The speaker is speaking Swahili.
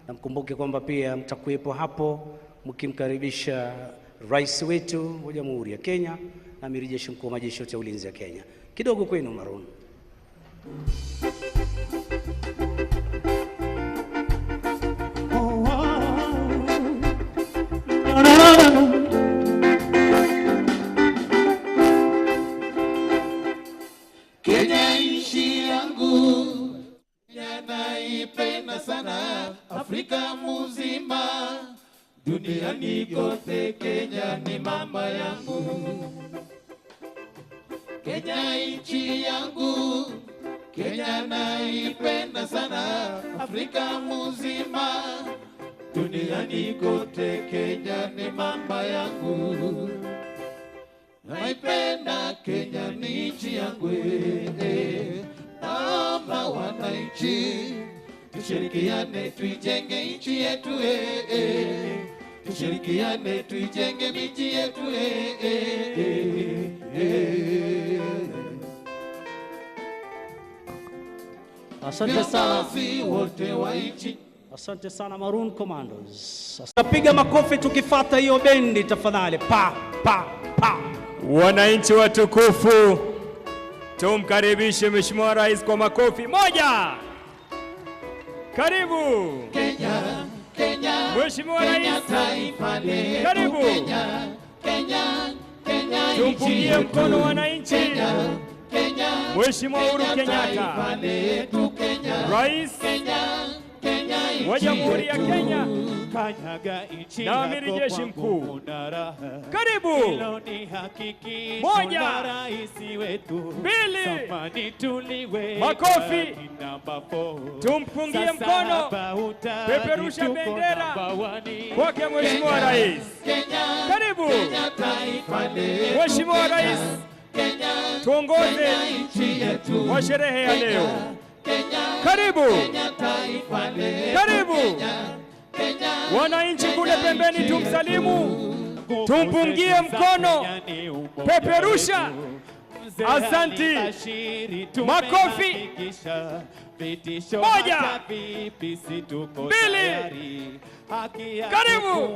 Na mkumbuke kwamba pia mtakuwepo hapo mkimkaribisha rais wetu wa Jamhuri ya Kenya na Amiri Jeshi Mkuu wa Majeshi yote ya Ulinzi ya Kenya. Kidogo kwenu Maroon. Kenya nchi yangu, naipenda sana, Afrika mzima, duniani kote, Kenya ni mama yangu. Kenya nchi yangu, Kenya naipenda sana, Afrika mzima, duniani kote, Kenya ni mama yangu. Naipenda Kenya ni nchi yangu, naomba wananchi tushirikiane tuijenge nchi yetu, tushirikiane tuijenge miji yetu, Asante sana wote wa nchi. Asante sana Maroon Commandos. Tunapiga makofi tukifuata hiyo bendi tafadhali. Pa pa pa. Wananchi watukufu, tumkaribishe Mheshimiwa Rais kwa makofi. Moja. Karibu. Kenya, Kenya. Mheshimiwa Rais. Karibu. Kenya, Kenya, Kenya. Tumpungie mkono wananchi. Kenya, Kenya. Mheshimiwa Uhuru Kenyatta. Rais wa Jamhuri ya Kenya na Amiri Jeshi Mkuu. Karibu. Moja. Mbili. Makofi. Tumpungie mkono. Peperusha bendera kwake Mheshimiwa Rais. Karibu. Mheshimiwa Rais, tuongoze kwa sherehe ya leo. Karibu. Karibu. Wananchi kule pembeni tumsalimu, tumpungie mkono, peperusha. Asanti. Makofi. Moja. Mbili. Karibu.